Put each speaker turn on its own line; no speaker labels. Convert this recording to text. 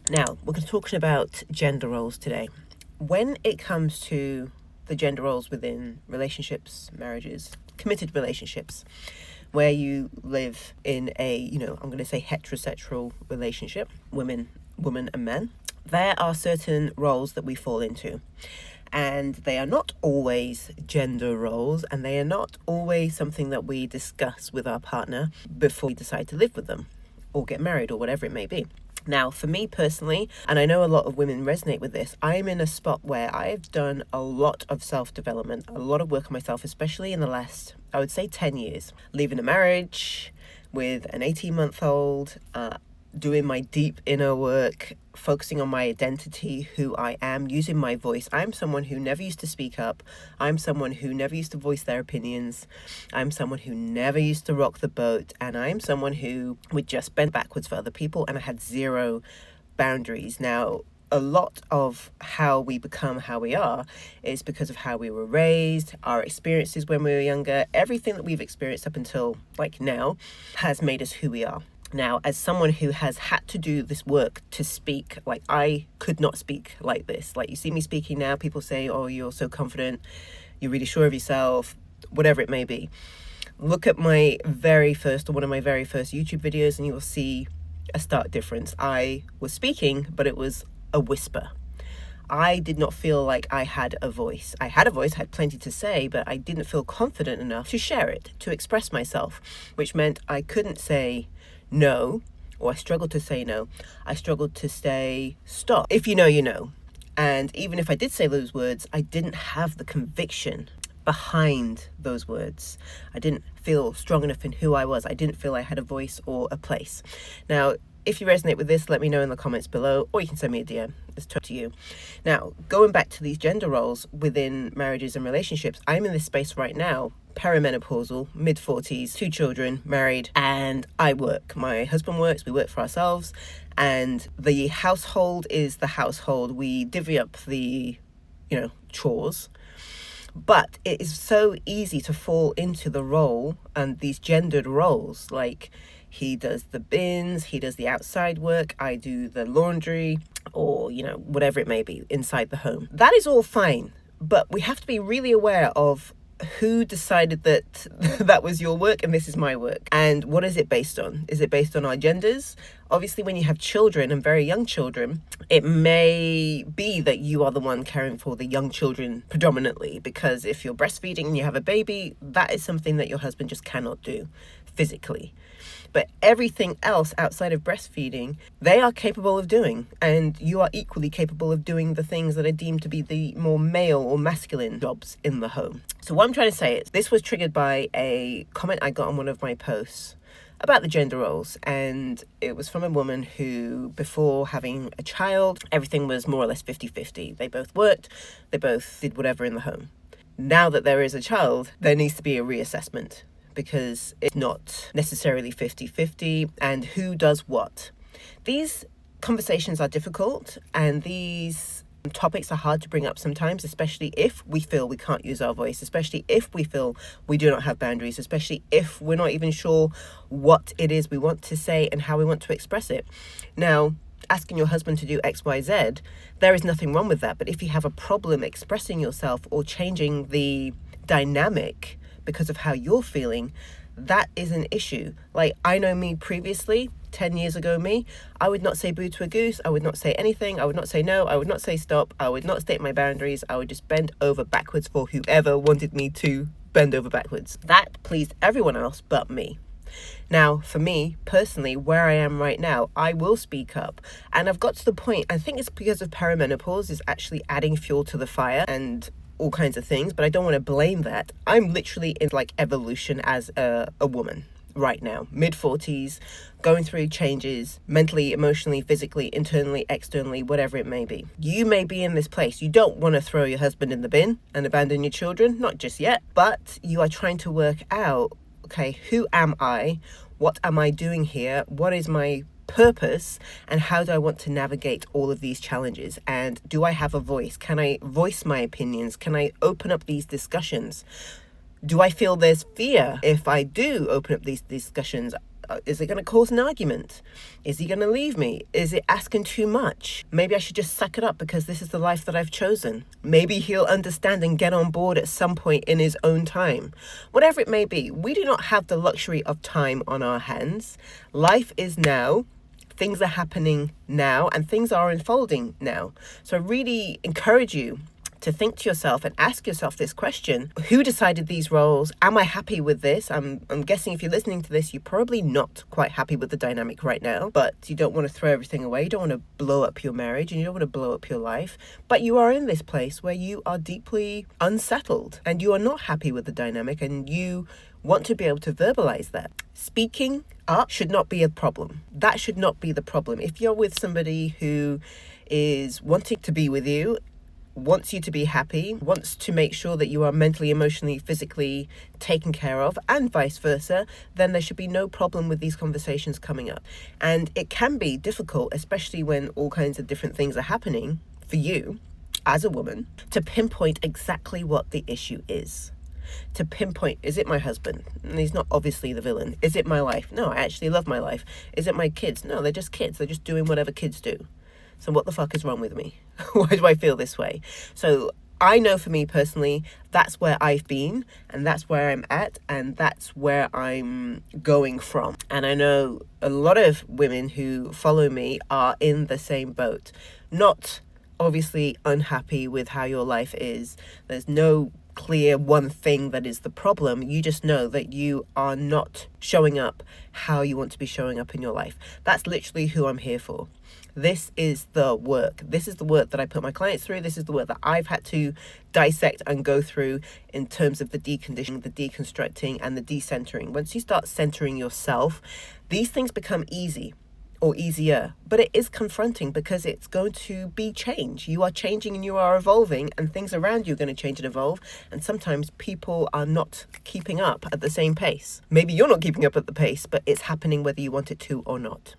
Now, we're going to talk about gender roles today. When it comes to the gender roles within relationships, marriages, committed relationships, where you live in a, I'm going to say heterosexual relationship, woman and man, there are certain roles that we fall into. And they are not always gender roles, and they are not always something that we discuss with our partner before we decide to live with them or get married or whatever it may be. Now, for me personally, and I know a lot of women resonate with this, I'm in a spot where I've done a lot of self-development, a lot of work on myself, especially in the last, I would say 10 years. Leaving a marriage with an 18-month-old, doing my deep inner work, focusing on my identity, who I am, using my voice. I'm someone who never used to speak up. I'm someone who never used to voice their opinions. I'm someone who never used to rock the boat. And I'm someone who would just bend backwards for other people, and I had zero boundaries. Now, a lot of how we become how we are is because of how we were raised, our experiences when we were younger. Everything that we've experienced up until now has made us who we are. Now, as someone who has had to do this work to speak, I could not speak like this. You see me speaking now, people say, oh, you're so confident, you're really sure of yourself, whatever it may be. Look at my very first, or one of my very first YouTube videos, and you will see a stark difference. I was speaking, but it was a whisper. I did not feel like I had a voice. I had a voice, had plenty to say, but I didn't feel confident enough to share it, to express myself, which meant I couldn't say no, or I struggled to say no. I struggled to say stop. If you know, you know. And even if I did say those words, I didn't have the conviction behind those words. I didn't feel strong enough in who I was. I didn't feel I had a voice or a place. Now, if you resonate with this, let me know in the comments below, or you can send me a DM. It's up to you. Now, going back to these gender roles within marriages and relationships, I'm in this space right now, perimenopausal, mid-40s, 2 children, married, and I work. My husband works, we work for ourselves, and the household is the household. We divvy up the, chores. But it is so easy to fall into the role and these gendered roles, like he does the bins, he does the outside work, I do the laundry, or, whatever it may be inside the home. That is all fine, but we have to be really aware of who decided that that was your work and this is my work, and what is it based on? Is it based on our genders? Obviously, when you have children and very young children, it may be that you are the one caring for the young children predominantly, because if you're breastfeeding and you have a baby, that is something that your husband just cannot do physically. But everything else outside of breastfeeding, they are capable of doing. And you are equally capable of doing the things that are deemed to be the more male or masculine jobs in the home. So what I'm trying to say is, this was triggered by a comment I got on one of my posts about the gender roles. And it was from a woman who, before having a child, everything was more or less 50-50. They both worked, they both did whatever in the home. Now that there is a child, there needs to be a reassessment, because it's not necessarily 50-50, and who does what. These conversations are difficult, and these topics are hard to bring up sometimes, especially if we feel we can't use our voice, especially if we feel we do not have boundaries, especially if we're not even sure what it is we want to say and how we want to express it. Now, asking your husband to do X, Y, Z, there is nothing wrong with that. But if you have a problem expressing yourself or changing the dynamic because of how you're feeling, that is an issue. I know me previously, 10 years ago me, I would not say boo to a goose. I would not say anything. I would not say no. I would not say stop. I would not state my boundaries. I would just bend over backwards for whoever wanted me to bend over backwards. That pleased everyone else but me. Now, for me personally, where I am right now, I will speak up. And I've got to the point, I think it's because of perimenopause is actually adding fuel to the fire and all kinds of things, but I don't want to blame that. I'm literally in evolution as a woman right now, mid-40s, going through changes mentally, emotionally, physically, internally, externally, whatever it may be. You may be in this place. You don't want to throw your husband in the bin and abandon your children, not just yet, but you are trying to work out, okay, who am I? What am I doing here? What is my purpose, and how do I want to navigate all of these challenges? And do I have a voice? Can I voice my opinions? Can I open up these discussions? Do I feel there's fear if I do open up these discussions? Is it going to cause an argument? Is he going to leave me? Is it asking too much? Maybe I should just suck it up because this is the life that I've chosen. Maybe he'll understand and get on board at some point in his own time. Whatever it may be, we do not have the luxury of time on our hands. Life is now. Things are happening now and things are unfolding now. So I really encourage you to think to yourself and ask yourself this question: who decided these roles? Am I happy with this? I'm guessing if you're listening to this, you're probably not quite happy with the dynamic right now, but you don't want to throw everything away. You don't want to blow up your marriage and you don't want to blow up your life, but you are in this place where you are deeply unsettled and you are not happy with the dynamic and you want to be able to verbalize that. Speaking up should not be a problem. That should not be the problem. If you're with somebody who is wanting to be with you, wants you to be happy, wants to make sure that you are mentally, emotionally, physically taken care of, and vice versa, then there should be no problem with these conversations coming up. And it can be difficult, especially when all kinds of different things are happening for you as a woman, to pinpoint exactly what the issue is. To pinpoint, is it my husband? And he's not obviously the villain. Is it my life? No, I actually love my life. Is it my kids? No, they're just kids. They're just doing whatever kids do. So what the fuck is wrong with me? Why do I feel this way? So I know for me personally, that's where I've been and that's where I'm at and that's where I'm going from. And I know a lot of women who follow me are in the same boat. Not obviously unhappy with how your life is. There's no clear one thing that is the problem. You just know that you are not showing up how you want to be showing up in your life. That's literally who I'm here for. This is the work. This is the work that I put my clients through. This is the work that I've had to dissect and go through in terms of the deconditioning, the deconstructing, and the decentering. Once you start centering yourself, these things become easy or easier, but it is confronting because it's going to be change. You are changing and you are evolving and things around you are going to change and evolve. And sometimes people are not keeping up at the same pace. Maybe you're not keeping up at the pace, but it's happening whether you want it to or not.